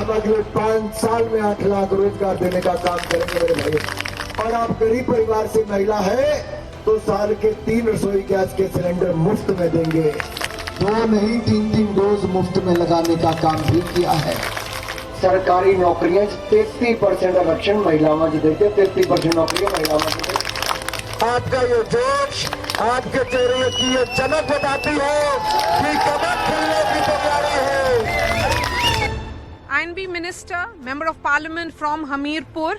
हम अगले 5 साल में 8 लाख रोजगार देने का काम करेंगे मेरे भाई। और आप गरीब परिवार से महिला है तो साल के 3 रसोई गैस के सिलेंडर मुफ्त में देंगे। 2 नहीं 3 डोज मुफ्त में लगाने का काम भी किया है। सरकारी नौकरियां 33% आरक्षण महिलाओं में देते, 33% नौकरियां महिलाओं में देते। आपका ये जोश, आपके चेहरे की ये चमक बताती है कि कमर खिलने की तैयारी है। INB Minister, Member of Parliament from Hamirpur,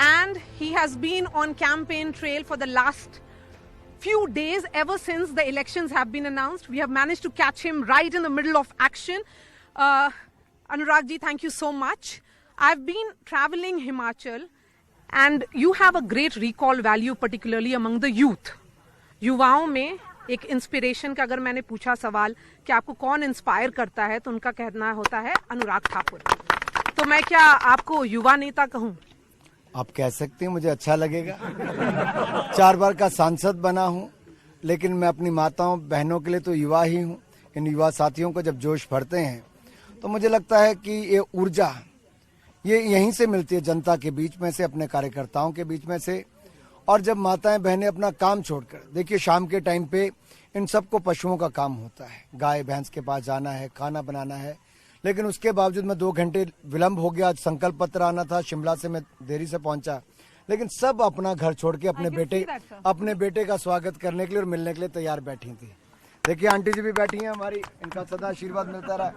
and he has been on campaign trail for the last few days, ever since the elections have been announced. We have managed to catch him right in the middle of action. Anurag ji, thank you so much. I've been traveling Himachal, and you have a great recall value, particularly among the youth. युवाओं में एक inspiration का अगर मैंने पूछा सवाल कि आपको कौन इंस्पायर करता है, तो उनका कहना होता है अनुराग ठाकुर। तो मैं क्या आपको युवा नेता कहूं? आप कह सकते हैं, मुझे अच्छा लगेगा। 4 बार का सांसद बना हूं, लेकिन मैं अपनी माताओं बहनों के लिए तो युवा ही हूं। इन युवा साथियों को जब जोश भरते हैं तो मुझे लगता है कि ये ऊर्जा ये यहीं से मिलती है, जनता के बीच में से, अपने कार्यकर्ताओं के बीच में से। और जब माताएं बहनें अपना काम छोड़कर, देखिए शाम के टाइम पे इन सबको पशुओं का काम होता है, गाय भैंस के पास जाना है, खाना बनाना है, लेकिन उसके बावजूद मैं 2 घंटे विलंब हो गया। आज संकल्प पत्र आना था, शिमला से मैं देरी से पहुंचा, लेकिन सब अपना घर छोड़ के अपने बेटे का स्वागत करने के लिए और मिलने के लिए तैयार बैठी थी। देखिए आंटी जी भी बैठी हैं हमारी, इनका सदा आशीर्वाद मिलता रहा।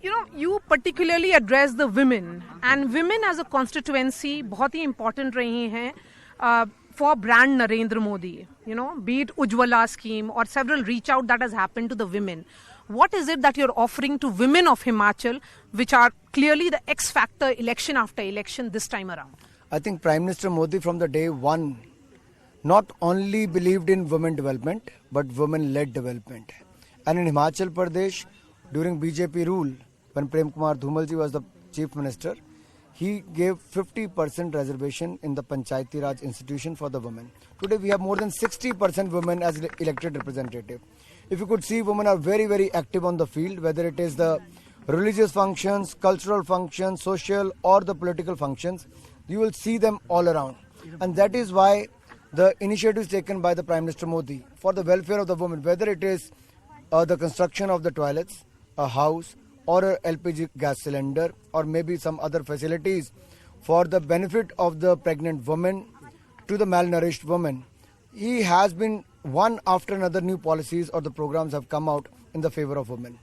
You know, you particularly address the women, and women as a constituency बहुत ही important रही हैं for brand Narendra Modi. You know, be it Ujjwala scheme or several reach out that has happened to the women. What is it that you're offering to women of Himachal, which are clearly the X factor election after election this time around? I think Prime Minister Modi from the day one not only believed in women development, but women-led development. And in Himachal Pradesh, during BJP rule, when Prem Kumar Dhumal ji was the Chief Minister, he gave 50% reservation in the Panchayati Raj institution for the women. Today we have more than 60% women as elected representative. If you could see, women are very, very active on the field, whether it is the religious functions, cultural functions, social or the political functions. You will see them all around. And that is why the initiatives taken by the Prime Minister Modi for the welfare of the women, whether it is the construction of the toilets, a house, or a LPG gas cylinder, or maybe some other facilities for the benefit of the pregnant woman to the malnourished woman. He has been one after another new policies or the programs have come out in the favor of women.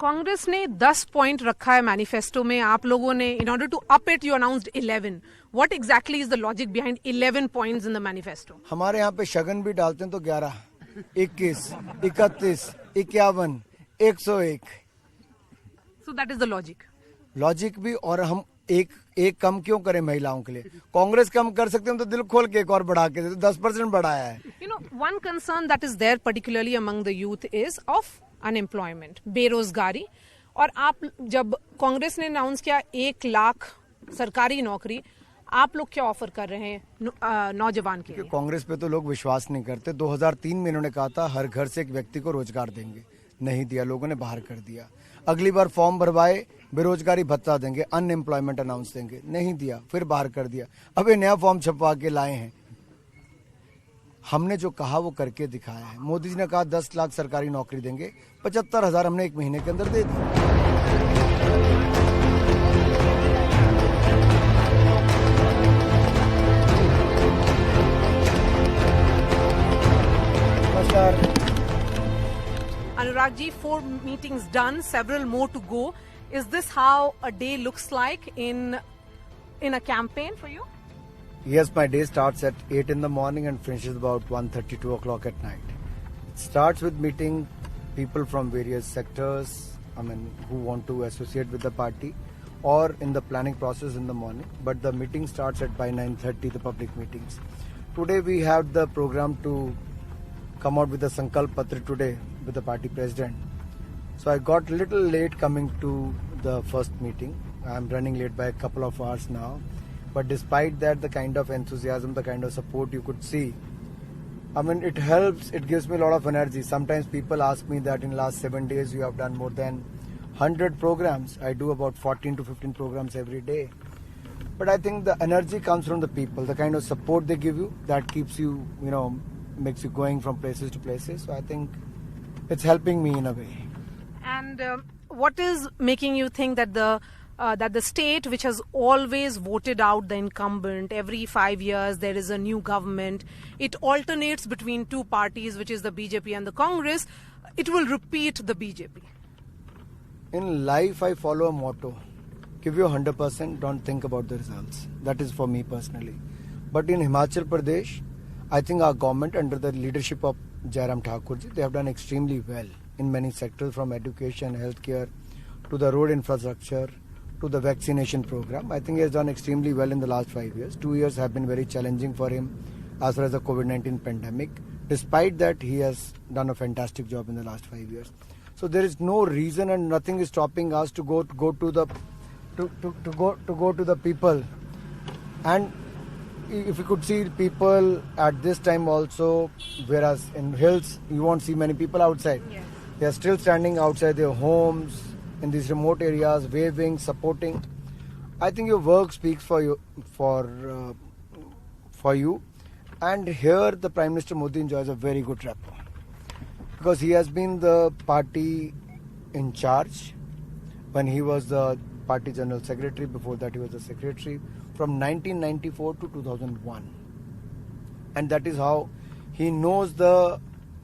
Congress ने 10 point रखा है manifesto में, आप लोगों ने in order to up it you announced 11. What exactly is the logic behind 11 points in the manifesto? हमारे यहाँ पे शगन भी डालते हैं तो 11, 21, 31, 51, 101. So that is the logic. Logic भी, और हम एक कम क्यों करें महिलाओं के लिए? कांग्रेस कम कर सकते हैं तो दिल खोल के एक और बढ़ा के 10% बढ़ाया है. You know, one concern that is there particularly among the youth is of unemployment, बेरोजगारी. और आप जब कांग्रेस ने अनाउंस किया 1 लाख सरकारी नौकरी, आप लोग क्या ऑफर कर रहे हैं नौजवान के लिए? कांग्रेस पे तो लोग विश्वास नहीं करते. 2003 में इन्होंने कहा था हर घर से एक व्यक्ति को रोजगार देंगे, नहीं दिया, लोगों ने बाहर कर दिया. अगली बार फॉर्म भरवाए, बेरोजगारी भत्ता देंगे, अनएम्प्लॉयमेंट अनाउंस देंगे, नहीं दिया, फिर बाहर कर दिया. अब ये नया फॉर्म छपवा के लाए हैं. हमने जो कहा वो करके दिखाया है. मोदी जी ने कहा 10 लाख सरकारी नौकरी देंगे, 75,000 हमने 1 महीने के अंदर दे दी. Anurag ji, 4 meetings done, several more to go. Is this how a day looks like in a campaign for you? Yes, my day starts at 8 in the morning and finishes about 1:30, 2 o'clock at night. It starts with meeting people from various sectors, who want to associate with the party, or in the planning process in the morning. But the meeting starts at by 9:30, the public meetings. Today we have the program to come out with the Sankalp Patra today with the party president. So I got a little late coming to the first meeting. I'm running late by a couple of hours now. But despite that, the kind of enthusiasm, the kind of support you could see, it helps, it gives me a lot of energy. Sometimes people ask me that in last 7 days you have done more than 100 programs. I do about 14 to 15 programs every day. But I think the energy comes from the people, the kind of support they give you that keeps you, makes you going from places to places. So I think it's helping me in a way. And what is making you think that the state, which has always voted out the incumbent, every 5 years there is a new government, it alternates between two parties, which is the BJP and the Congress, it will repeat the BJP? In life, I follow a motto: give you 100%, don't think about the results. That is for me personally. But in Himachal Pradesh, I think our government, under the leadership of Anurag Thakur, they have done extremely well in many sectors, from education, healthcare, to the road infrastructure, to the vaccination program. I think he has done extremely well in the last 5 years. 2 years have been very challenging for him as far as the COVID-19 pandemic. Despite that, he has done a fantastic job in the last 5 years. So there is no reason and nothing is stopping us to go to the people. And if you could see people at this time also, whereas in hills you won't see many people outside. Yes. They are still standing outside their homes in these remote areas, waving, supporting. I think your work speaks for you. And here the Prime Minister Modi enjoys a very good rapport, because he has been the party in charge when he was the party general secretary. Before that, he was the secretary from 1994 to 2001. And that is how he knows the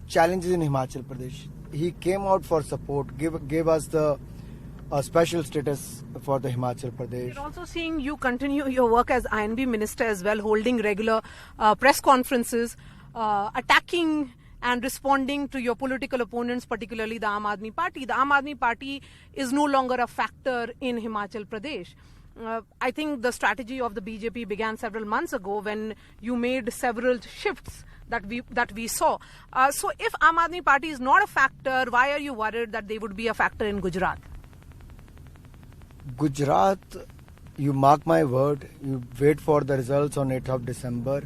challenges in Himachal Pradesh. He came out for support, gave us the special status for the Himachal Pradesh. We're also seeing you continue your work as INB minister as well, holding regular press conferences, attacking and responding to your political opponents, particularly the Aam Aadmi Party. The Aam Aadmi Party is no longer a factor in Himachal Pradesh. I think the strategy of the BJP began several months ago when you made several shifts that we saw. So if Aam Aadmi Party is not a factor, why are you worried that they would be a factor in Gujarat? Gujarat, you mark my word, you wait for the results on 8th of December.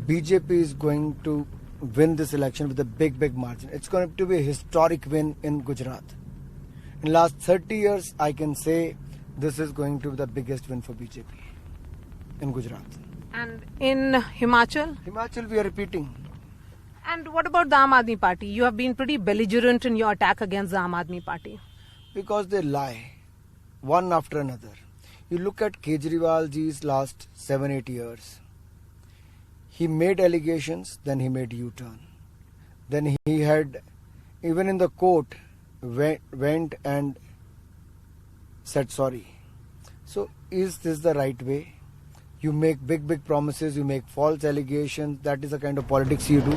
BJP is going to win this election with a big margin. It's going to be a historic win in Gujarat. In the last 30 years, I can say this is going to be the biggest win for BJP in Gujarat. And in Himachal? Himachal, we are repeating. And what about the Aam Aadmi Party? You have been pretty belligerent in your attack against the Aam Aadmi Party. Because they lie, one after another. You look at Kejriwal ji's last 7-8 years. He made allegations, then he made U-turn. Then he had, even in the court, went and said sorry. So is this the right way? You make big promises, you make false allegations. That is the kind of politics you do.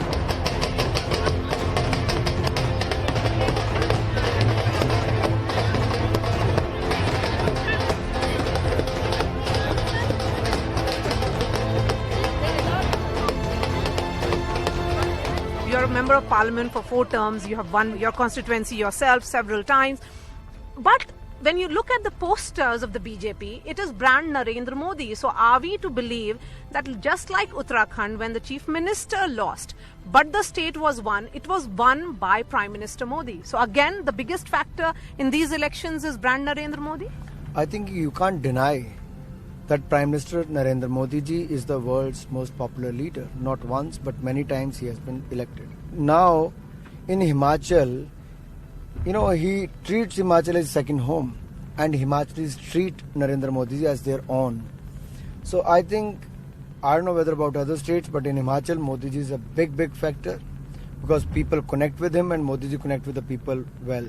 You're a member of parliament for 4 terms. You have won your constituency yourself several times. But when you look at the posters of the BJP, it is brand Narendra Modi. So are we to believe that just like Uttarakhand, when the chief minister lost, but the state was won, it was won by Prime Minister Modi? So again, the biggest factor in these elections is brand Narendra Modi? I think you can't deny that Prime Minister Narendra Modi ji is the world's most popular leader. Not once, but many times he has been elected. Now, in Himachal, he treats Himachal as second home, and Himachalis treat Narendra Modi ji as their own. So I think, I don't know whether about other states, but in Himachal, Modi ji is a big factor, because people connect with him and Modi ji connect with the people well.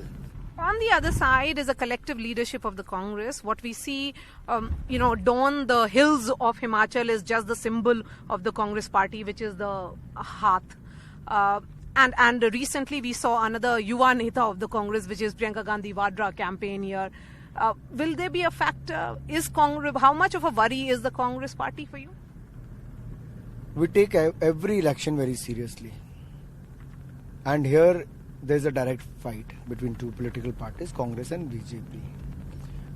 On the other side is a collective leadership of the Congress. What we see, down the hills of Himachal is just the symbol of the Congress party, which is the Haath. And recently we saw another Yuva Neta of the Congress, which is Priyanka Gandhi Vadra campaign here. Will there be a factor? How much of a worry is the Congress party for you? We take every election very seriously. And here there's a direct fight between two political parties, Congress and BJP.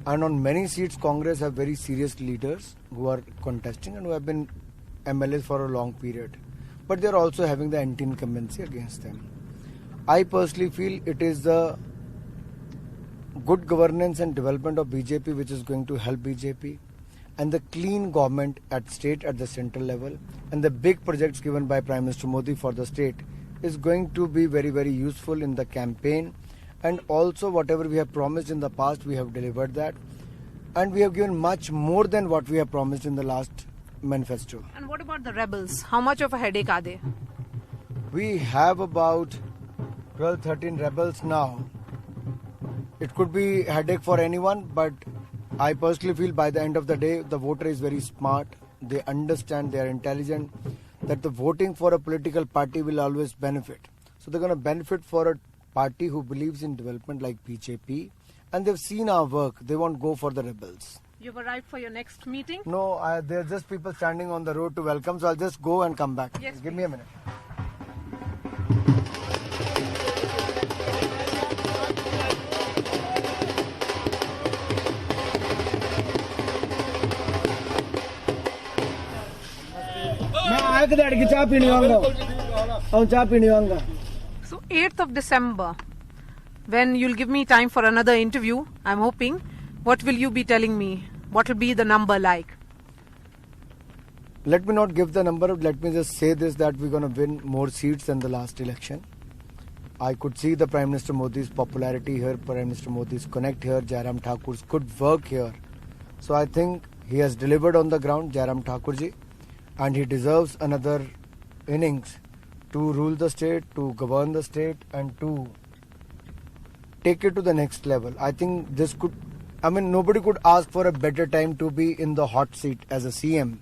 And on many seats, Congress have very serious leaders who are contesting and who have been MLAs for a long period. But they're also having the anti-incumbency against them. I personally feel it is the good governance and development of BJP, which is going to help BJP, and the clean government at state, at the central level, and the big projects given by Prime Minister Modi for the state is going to be very, very useful in the campaign. And also whatever we have promised in the past, we have delivered that. And we have given much more than what we have promised in the last manifesto. And what about the rebels? How much of a headache are they? We have about 12-13 rebels now. It could be a headache for anyone, but I personally feel by the end of the day, the voter is very smart. They understand, they are intelligent, that the voting for a political party will always benefit. So they're going to benefit for a party who believes in development like BJP, and they've seen our work. They won't go for the rebels. You've arrived for your next meeting? No, there are just people standing on the road to welcome, so I'll just go and come back. Yes, Give me a minute. So 8th of December, when you'll give me time for another interview, I'm hoping, what will you be telling me? What will be the number like? Let me not give the number, let me just say this, that we're going to win more seats than the last election. I could see the Prime Minister Modi's popularity here, Prime Minister Modi's connect here, Jairam Thakur's good work here. So I think he has delivered on the ground, Jairam Thakurji, and he deserves another innings to rule the state, to govern the state, and to take it to the next level. I think nobody could ask for a better time to be in the hot seat as a CM.